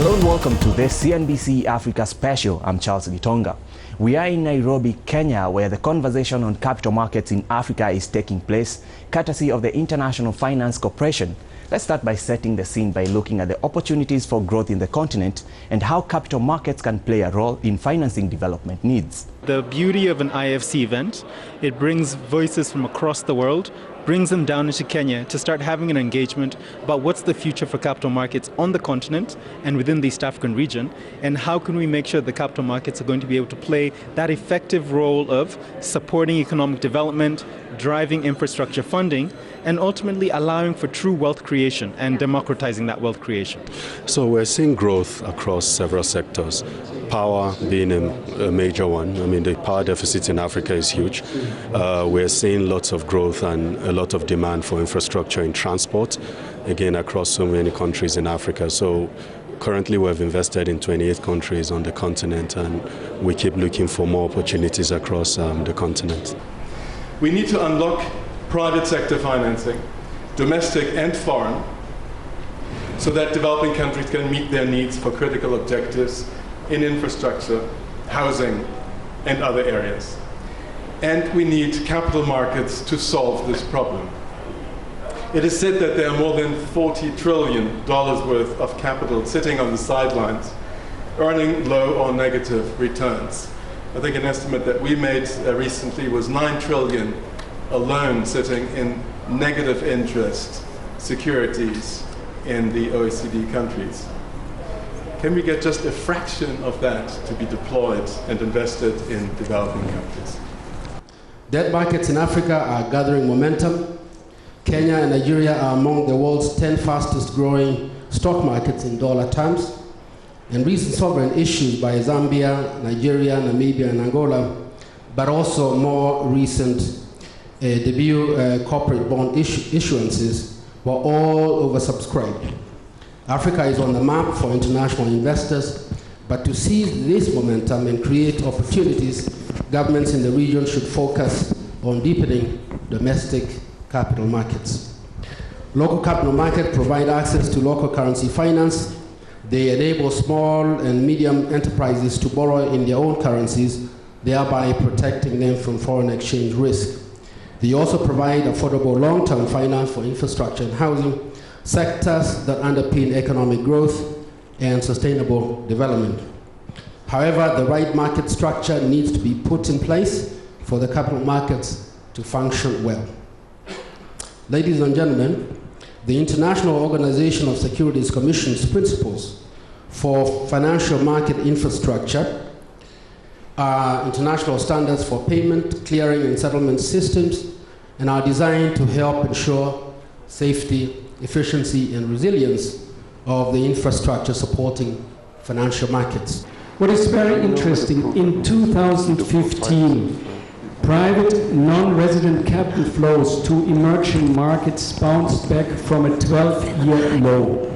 Hello and welcome to this CNBC Africa special. I'm Charles Gitonga. We are in Nairobi, Kenya, where the conversation on capital markets in Africa is taking place, courtesy of the International Finance Corporation. Let's start by setting the scene by looking at the opportunities for growth in the continent and how capital markets can play a role in financing development needs. The beauty of an IFC event, it brings voices from across the world, brings them down into Kenya to start having an engagement about what's the future for capital markets on the continent and within the East African region, and how can we make sure the capital markets are going to be able to play that effective role of supporting economic development, driving infrastructure funding, and ultimately allowing for true wealth creation and democratizing that wealth creation. So we're seeing growth across several sectors, power being a major one. I mean, the power deficit in Africa is huge. We're seeing lots of growth and a lot of demand for infrastructure in transport, again, across so many countries in Africa. So currently we've invested in 28 countries on the continent, and we keep looking for more opportunities across the continent. We need to unlock private sector financing, domestic and foreign, so that developing countries can meet their needs for critical objectives in infrastructure, housing, and other areas. And we need capital markets to solve this problem. It is said that there are more than $40 trillion worth of capital sitting on the sidelines, earning low or negative returns. I think an estimate that we made recently was $9 trillion alone sitting in negative interest securities in the OECD countries. Can we get just a fraction of that to be deployed and invested in developing countries? Debt markets in Africa are gathering momentum. Kenya and Nigeria are among the world's 10 fastest growing stock markets in dollar terms. And recent sovereign issues by Zambia, Nigeria, Namibia, and Angola, but also more recent debut corporate bond issuances were all oversubscribed. Africa is on the map for international investors, but to seize this momentum and create opportunities, governments in the region should focus on deepening domestic capital markets. Local capital markets provide access to local currency finance. They enable small and medium enterprises to borrow in their own currencies, thereby protecting them from foreign exchange risk. They also provide affordable long-term finance for infrastructure and housing, sectors that underpin economic growth and sustainable development. However, the right market structure needs to be put in place for the capital markets to function well. Ladies and gentlemen, the International Organization of Securities Commission's principles for financial market infrastructure are international standards for payment, clearing, and settlement systems, and are designed to help ensure safety, efficiency, and resilience of the infrastructure supporting financial markets. What is very interesting, in 2015, private non-resident capital flows to emerging markets bounced back from a 12-year low.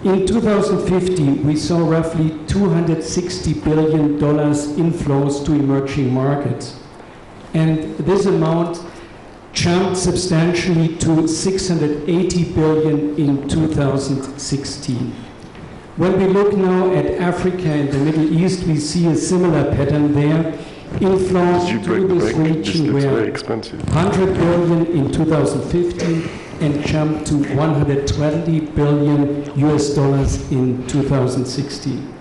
In 2015, we saw roughly $260 billion inflows to emerging markets. And this amount jumped substantially to $680 billion in 2016. When we look now at Africa and the Middle East, we see a similar pattern there. Inflows to this region were $100 billion in 2015 and jumped to $120 billion in 2016.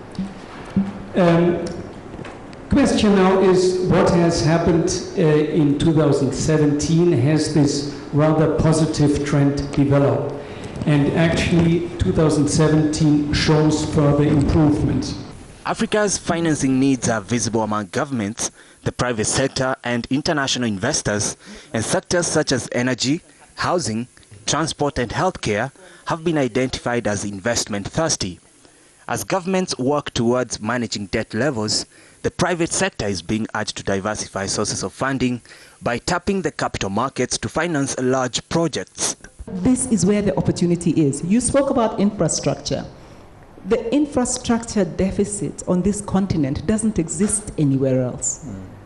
Question now is, what has happened in 2017? Has this rather positive trend developed? And actually, 2017 shows further improvement. Africa's financing needs are visible among governments, the private sector, and international investors, and sectors such as energy, housing, transport, and healthcare have been identified as investment thirsty. As governments work towards managing debt levels, the private sector is being urged to diversify sources of funding by tapping the capital markets to finance large projects. This is where the opportunity is. You spoke about infrastructure. The infrastructure deficit on this continent doesn't exist anywhere else.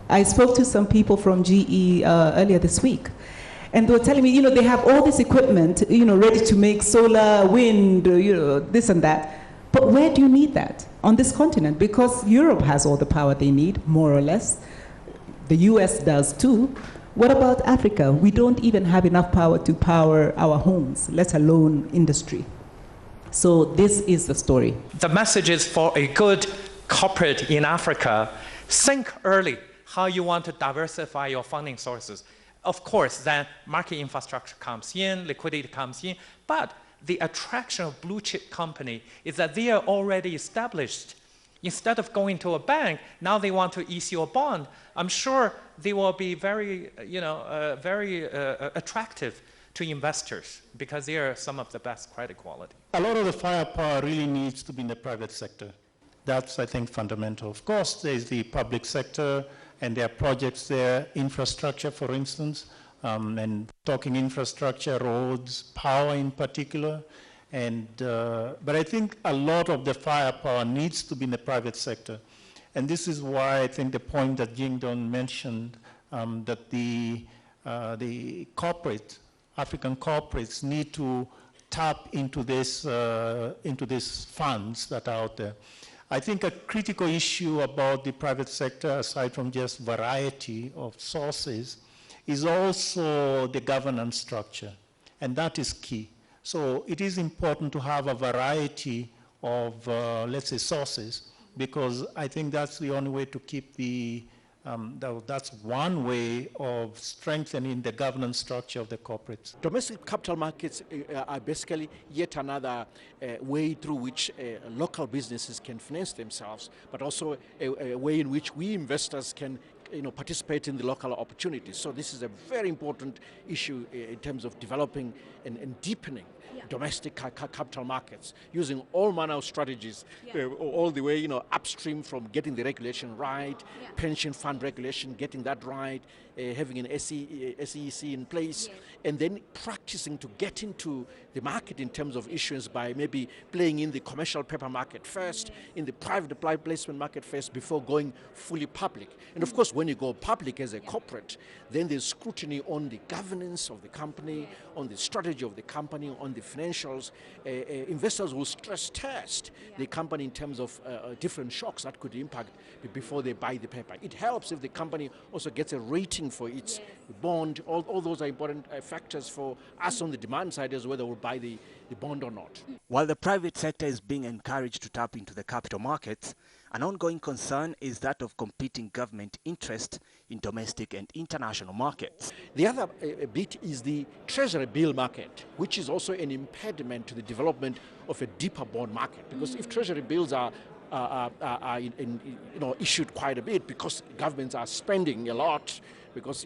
I spoke to some people from GE earlier this week, and they were telling me, they have all this equipment, ready to make solar, wind, this and that, But where do you need that? On this continent, because Europe has all the power they need, more or less. The US does too. What about Africa? We don't even have enough power to power our homes, let alone industry. So this is the story. The message is for a good corporate in Africa, think early how you want to diversify your funding sources. Of course, then market infrastructure comes in, liquidity comes in, but the attraction of blue chip company is that they are already established. Instead of going to a bank, now they want to issue a bond. I'm sure they will be very, very attractive to investors because they are some of the best credit quality. A lot of the firepower really needs to be in the private sector. That's, I think, fundamental. Of course, there's the public sector, and there are projects there, infrastructure, for instance, and talking infrastructure, roads, power in particular. But I think a lot of the firepower needs to be in the private sector. And this is why I think the point that Jingdon mentioned, that the African corporates need to tap into these funds that are out there. I think a critical issue about the private sector, aside from just variety of sources, is also the governance structure, and that is key. So it is important to have a variety of, let's say, sources, because I think that's the only way to keep that's one way of strengthening the governance structure of the corporates. Domestic capital markets are basically yet another way through which local businesses can finance themselves, but also a way in which we investors can participate in the local opportunities. So this is a very important issue in terms of developing and deepening domestic capital markets, using all manner of strategies, all the way upstream from getting the regulation right, pension fund regulation, getting that right, having an SEC in place, and then practicing to get into the market in terms of issuance by maybe playing in the commercial paper market first, in the private placement market first, before going fully public. And of course, when you go public as a corporate, then there's scrutiny on the governance of the company, on the strategy of the company, on the financials. Investors will stress test the company in terms of different shocks that could impact before they buy the paper. It helps if the company also gets a rating for its bond. All those are important factors for us on the demand side as whether we'll buy the bond or not. While the private sector is being encouraged to tap into the capital markets, an ongoing concern is that of competing government interest in domestic and international markets. The other bit is the treasury bill market, which is also an impediment to the development of a deeper bond market. Because if treasury bills are issued quite a bit because governments are spending a lot, because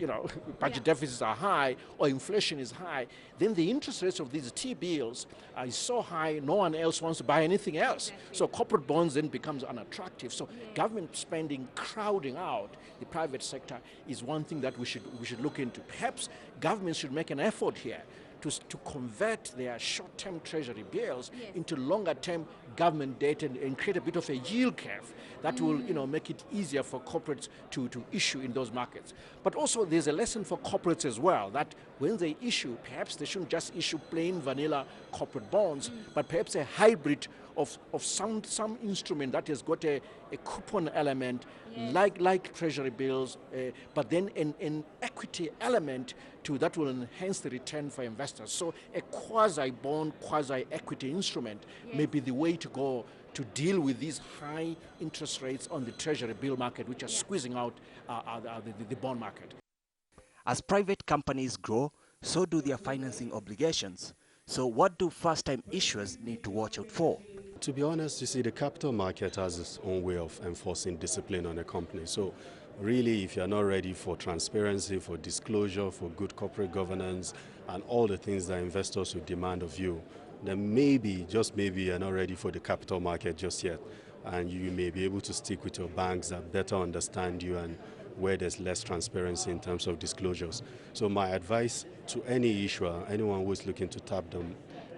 budget deficits are high or inflation is high, then the interest rates of these T-bills are so high no one else wants to buy anything else. So corporate bonds then becomes unattractive. So government spending crowding out the private sector is one thing that we should look into. Perhaps governments should make an effort here to convert their short-term treasury bills into longer-term government debt and create a bit of a yield curve that will make it easier for corporates to issue in those markets. But also there's a lesson for corporates as well, that when they issue, perhaps they shouldn't just issue plain vanilla corporate bonds, but perhaps a hybrid of some instrument that has got a coupon element, like treasury bills, but then an equity element that will enhance the return for investors. So a quasi-bond, quasi-equity instrument may be the way to go to deal with these high interest rates on the treasury bill market, which are squeezing out the bond market. As private companies grow, so do their financing obligations. So what do first-time issuers need to watch out for? To be honest, you see, the capital market has its own way of enforcing discipline on a company. So really, if you're not ready for transparency, for disclosure, for good corporate governance, and all the things that investors would demand of you, then maybe, just maybe, you're not ready for the capital market just yet. And you may be able to stick with your banks that better understand you and where there's less transparency in terms of disclosures. So my advice to any issuer, anyone who is looking to tap the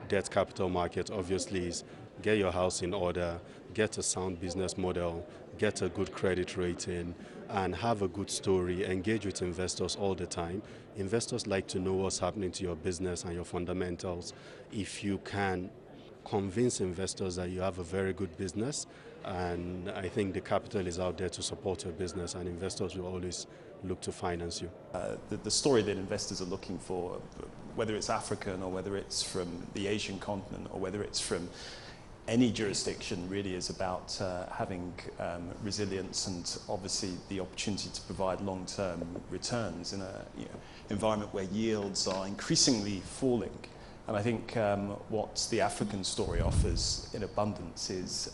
debt capital market, obviously, is get your house in order, get a sound business model, get a good credit rating, and have a good story. Engage with investors all the time. Investors like to know what's happening to your business and your fundamentals. If you can convince investors that you have a very good business, and I think the capital is out there to support your business, and investors will always look to finance you. The story that investors are looking for, whether it's African or whether it's from the Asian continent or whether it's from any jurisdiction, really is about having resilience and obviously the opportunity to provide long-term returns in an environment where yields are increasingly falling. And I think what the African story offers in abundance is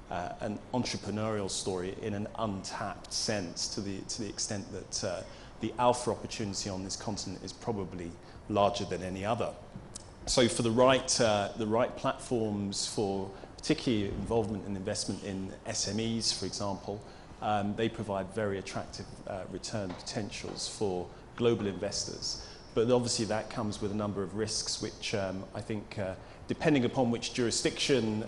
an entrepreneurial story in an untapped sense, to the extent that the alpha opportunity on this continent is probably larger than any other. So for the right platforms for particularly involvement and investment in SMEs, for example, they provide very attractive return potentials for global investors. But obviously that comes with a number of risks, which I think, depending upon which jurisdiction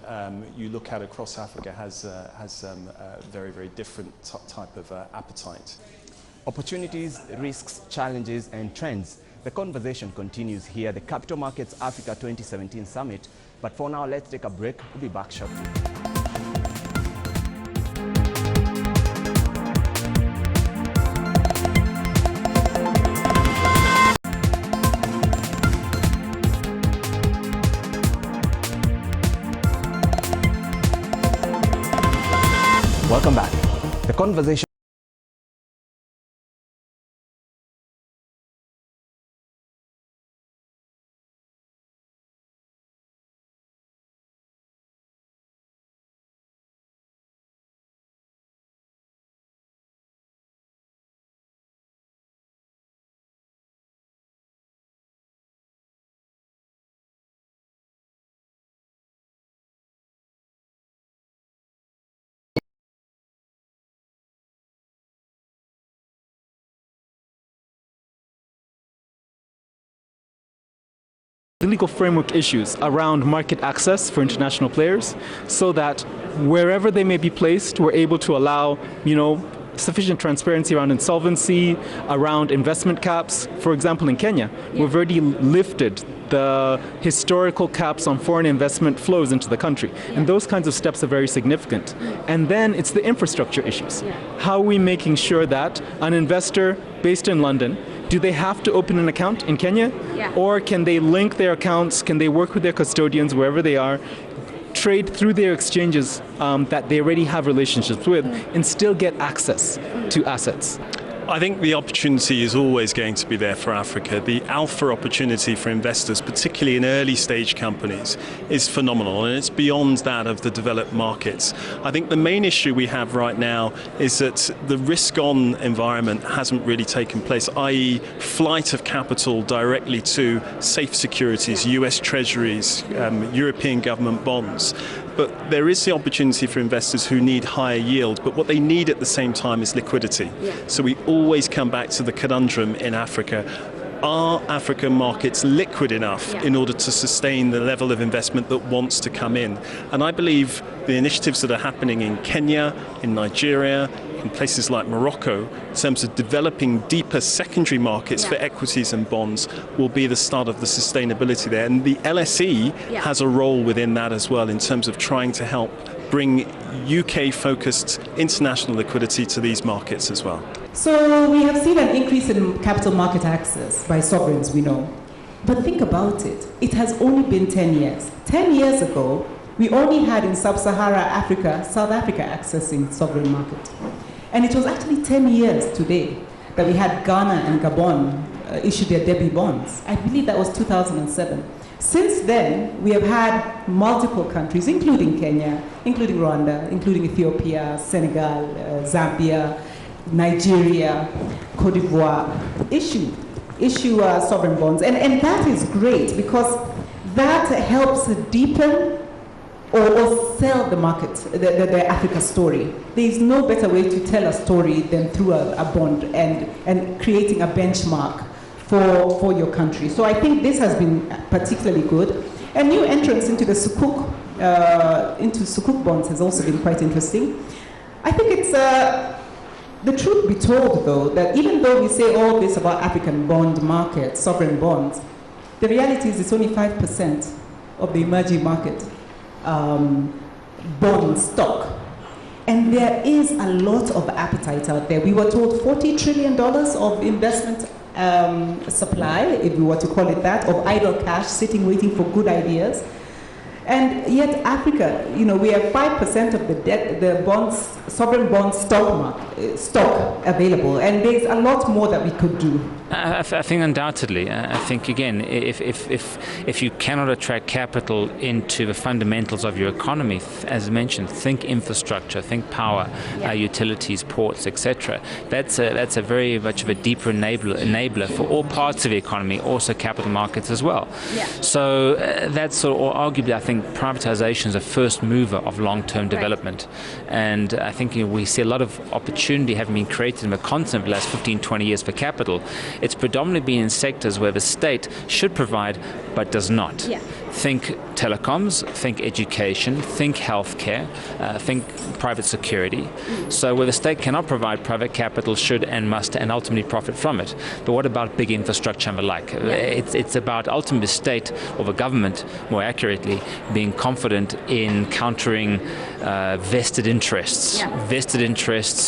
you look at across Africa, has a very, very different type of appetite. Opportunities, risks, challenges, and trends. The conversation continues here at the Capital Markets Africa 2017 Summit. But for now, let's take a break. We'll be back shortly. Welcome back. The conversation. Legal framework issues around market access for international players, so that wherever they may be placed, we're able to allow, sufficient transparency around insolvency, around investment caps. For example, in Kenya, we've already lifted the historical caps on foreign investment flows into the country. And those kinds of steps are very significant. And then it's the infrastructure issues. How are we making sure that an investor based in London, do they have to open an account in Kenya? Or can they link their accounts, can they work with their custodians wherever they are, trade through their exchanges that they already have relationships with, and still get access to assets? I think the opportunity is always going to be there for Africa. The alpha opportunity for investors, particularly in early stage companies, is phenomenal, and it's beyond that of the developed markets. I think the main issue we have right now is that the risk-on environment hasn't really taken place, i.e. flight of capital directly to safe securities, US treasuries, European government bonds. But there is the opportunity for investors who need higher yield, but what they need at the same time is liquidity. So we always come back to the conundrum in Africa. Are African markets liquid enough in order to sustain the level of investment that wants to come in? And I believe the initiatives that are happening in Kenya, in Nigeria, in places like Morocco, in terms of developing deeper secondary markets for equities and bonds, will be the start of the sustainability there. And the LSE has a role within that as well, in terms of trying to help bring UK-focused international liquidity to these markets as well. So we have seen an increase in capital market access by sovereigns, we know. But think about it. It has only been 10 years. 10 years ago, we only had in sub-Saharan Africa, South Africa accessing sovereign market. And it was actually 10 years today that we had Ghana and Gabon issue their debit bonds. I believe that was 2007. Since then, we have had multiple countries, including Kenya, including Rwanda, including Ethiopia, Senegal, Zambia, Nigeria, Cote d'Ivoire, issue sovereign bonds. And that is great, because that helps deepen or sell the market, the Africa story. There is no better way to tell a story than through a bond and creating a benchmark for your country. So I think this has been particularly good. And new entrance into the Sukuk bonds has also been quite interesting. I think it's the truth be told, though, that even though we say all this about African bond market, sovereign bonds, the reality is it's only 5% of the emerging market bond stock. And there is a lot of appetite out there. We were told $40 trillion of investment supply, if we were to call it that, of idle cash sitting waiting for good ideas. And yet Africa, you know, we have 5% of the debt, the bonds, sovereign bond stock available, and there's a lot more that we could do. I think undoubtedly. I think again, if you cannot attract capital into the fundamentals of your economy, as mentioned, think infrastructure, think power, utilities, ports, etc. That's a very much of a deeper enabler for all parts of the economy, also capital markets as well. Yeah. So that's sort of, or arguably, I think privatization is a first mover of long-term development, and I think we see a lot of opportunity having been created in the continent the last 15, 20 years for capital. It's predominantly been in sectors where the state should provide but does not. Yeah. Think telecoms, think education, think healthcare, think private security. So where the state cannot provide, private capital should and must and ultimately profit from it. But what about big infrastructure and the like? It's about ultimately the state, or the government more accurately, being confident in countering vested interests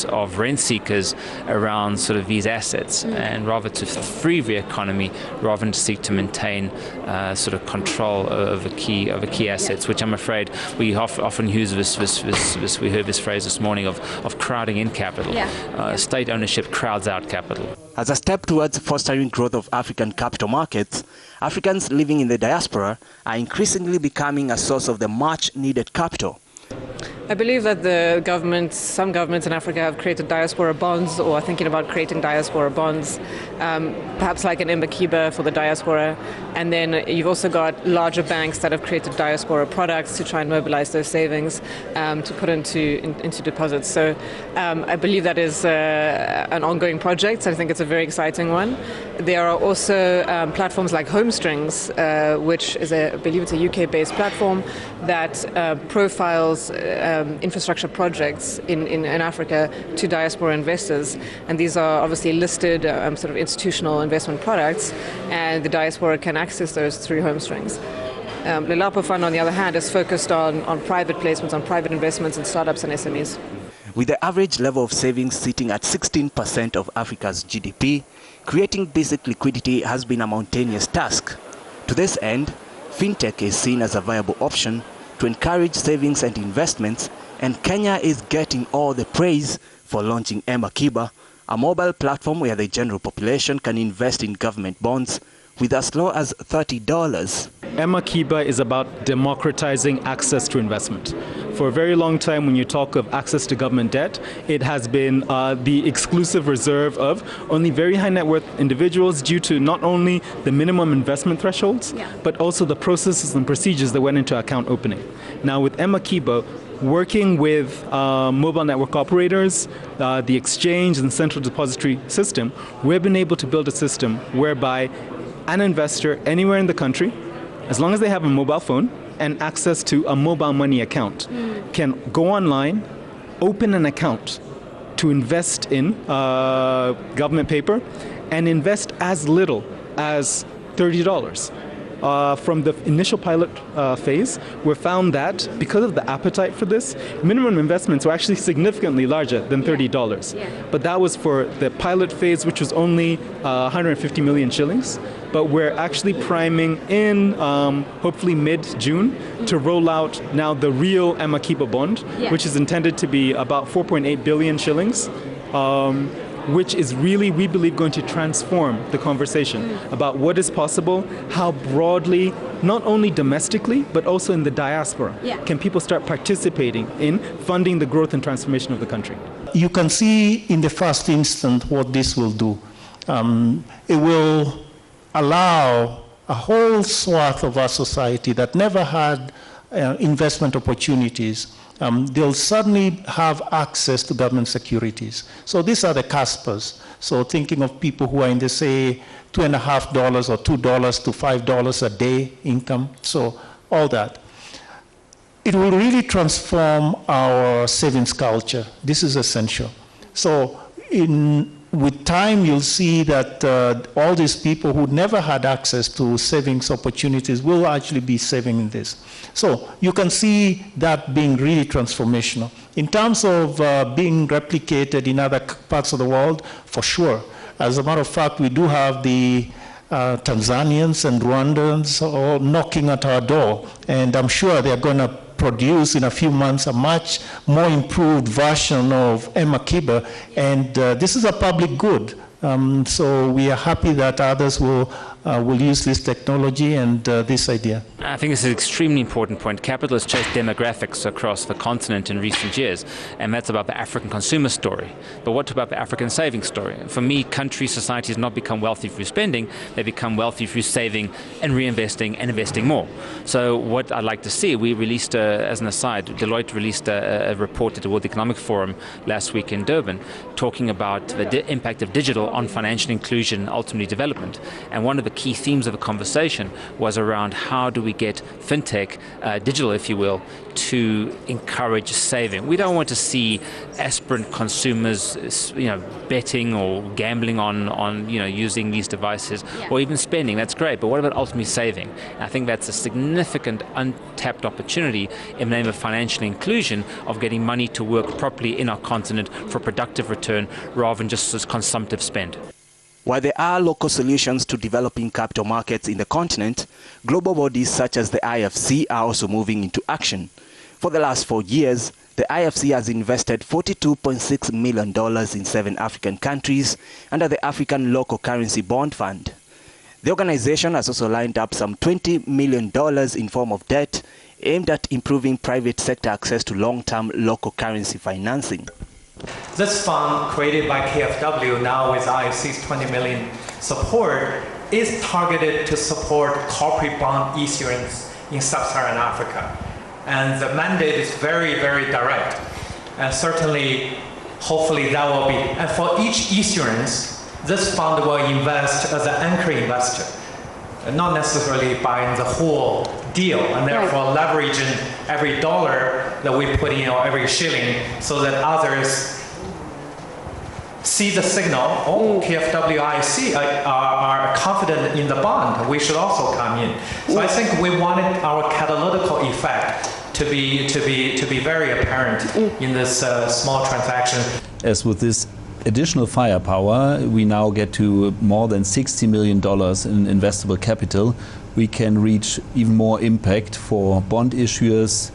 of rent seekers around sort of these assets, and rather to free the economy rather than to seek to maintain sort of control of the key assets, which I'm afraid we often use we heard this phrase this morning of crowding in capital. State ownership crowds out capital. As a step towards fostering growth of African capital markets, Africans living in the diaspora are increasingly becoming a source of the much needed capital. I believe that some governments in Africa have created diaspora bonds, or are thinking about creating diaspora bonds, perhaps like an Mbakiba for the diaspora. And then you've also got larger banks that have created diaspora products to try and mobilize those savings to put into deposits. So I believe that is an ongoing project. I think it's a very exciting one. There are also platforms like HomeStrings, which is I believe it's a UK-based platform that profiles infrastructure projects in Africa to diaspora investors, and these are obviously listed sort of institutional investment products, and the diaspora can access those through HomeStrings. Lelapo Fund, on the other hand, is focused on private placements, on private investments in startups and SMEs. With the average level of savings sitting at 16% of Africa's GDP, creating basic liquidity has been a mountainous task. To this end, fintech is seen as a viable option to encourage savings and investments, and Kenya is getting all the praise for launching Mbakiba, a mobile platform where the general population can invest in government bonds with as low as $30. Mbakiba is about democratizing access to investment. For a very long time, when you talk of access to government debt, it has been the exclusive reserve of only very high net worth individuals due to not only the minimum investment thresholds, but also the processes and procedures that went into account opening. Now with Mbakiba, working with mobile network operators, the exchange and central depository system, we've been able to build a system whereby an investor anywhere in the country, as long as they have a mobile phone and access to a mobile money account, can go online, open an account to invest in government paper, and invest as little as $30. From the initial pilot phase, we found that because of the appetite for this, minimum investments were actually significantly larger than $30. But that was for the pilot phase, which was only 150 million shillings. But we're actually priming in hopefully mid-June to roll out now the real Mbakiba bond, which is intended to be about 4.8 billion shillings. Which is really, we believe, going to transform the conversation about what is possible, how broadly, not only domestically, but also in the diaspora, can people start participating in funding the growth and transformation of the country. You can see in the first instant what this will do. It will allow a whole swath of our society that never had investment opportunities. They'll suddenly have access to government securities. So these are the Caspers. So thinking of people who are in the, say, $2.50 or $2 to $5 a day income. So all that. It will really transform our savings culture. This is essential. So with time, you'll see that all these people who never had access to savings opportunities will actually be saving in this. So you can see that being really transformational. In terms of being replicated in other parts of the world, for sure. As a matter of fact, we do have the Tanzanians and Rwandans all knocking at our door, and I'm sure they're going to produce in a few months a much more improved version of Emakiba, and this is a public good. So we are happy that others will use this technology and this idea. I think this is an extremely important point. Capital has chased demographics across the continent in recent years, and that's about the African consumer story. But what about the African saving story? For me, country societies not become wealthy through spending, they become wealthy through saving and reinvesting and investing more. So what I'd like to see, we released, as an aside, Deloitte released a report at the World Economic Forum last week in Durban, talking about the impact of digital on financial inclusion and ultimately development. And one of the key themes of the conversation was around how do we get fintech, digital if you will, to encourage saving. We don't want to see aspirant consumers, betting or gambling on using these devices, or even spending. That's great, but what about ultimately saving? I think that's a significant untapped opportunity in the name of financial inclusion, of getting money to work properly in our continent for productive return rather than just as consumptive spend. While there are local solutions to developing capital markets in the continent, global bodies such as the IFC are also moving into action. For the last 4 years, the IFC has invested $42.6 million in 7 African countries under the African Local Currency Bond Fund. The organization has also lined up some $20 million in form of debt aimed at improving private sector access to long-term local currency financing. This fund, created by KfW now with IFC's 20 million support, is targeted to support corporate bond issuance in sub-Saharan Africa. And the mandate is very, very direct. And certainly, hopefully that will be. And for each issuance, this fund will invest as an anchor investor, not necessarily buying the whole deal, and therefore leveraging every dollar that we put in or every shilling so that others see the signal, KfW IFC are confident in the bond, we should also come in. So I think we wanted our catalytical effect to be very apparent in this small transaction. As with this additional firepower, we now get to more than $60 million in investable capital. We can reach even more impact for bond issuers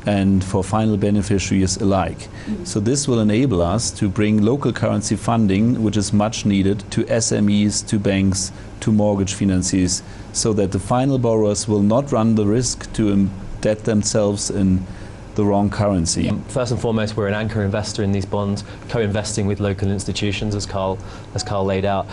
and for final beneficiaries alike. So this will enable us to bring local currency funding, which is much needed, to SMEs, to banks, to mortgage financiers, so that the final borrowers will not run the risk to indebt themselves in the wrong currency. First and foremost, we're an anchor investor in these bonds, co-investing with local institutions, as Carl laid out.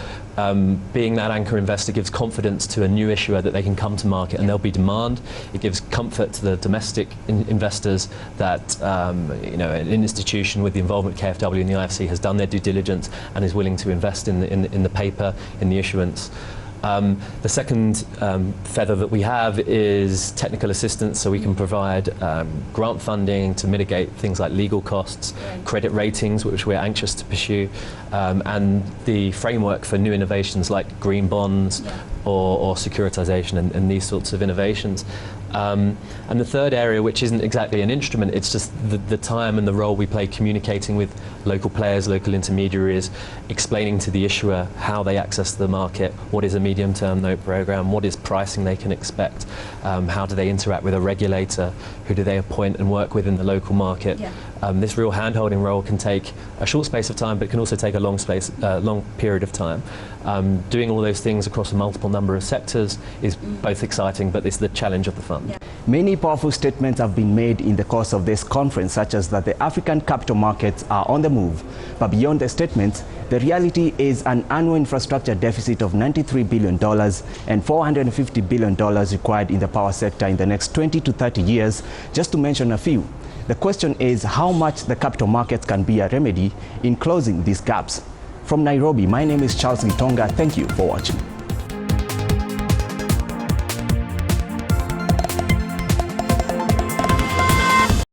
Being that anchor investor gives confidence to a new issuer that they can come to market and there'll be demand. It gives comfort to the domestic investors that an institution with the involvement of KfW and the IFC has done their due diligence and is willing to invest in the paper, in the issuance. The second feather that we have is technical assistance, so we can provide grant funding to mitigate things like legal costs, credit ratings, which we're anxious to pursue, and the framework for new innovations like green bonds or securitization and these sorts of innovations. And the third area, which isn't exactly an instrument, it's just the time and the role we play communicating with local players, local intermediaries, explaining to the issuer how they access the market, what is a medium-term note program, what is pricing they can expect, how do they interact with a regulator, who do they appoint and work with in the local market. This real hand-holding role can take a short space of time, but can also take a long period of time. Doing all those things across a multiple number of sectors is both exciting, but it's the challenge of the fund. Many powerful statements have been made in the course of this conference, such as that the African capital markets are on the move. But beyond the statements, the reality is an annual infrastructure deficit of $93 billion and $450 billion required in the power sector in the next 20 to 30 years, just to mention a few. The question is how much the capital markets can be a remedy in closing these gaps. From Nairobi, my name is Charles Gitonga. Thank you for watching.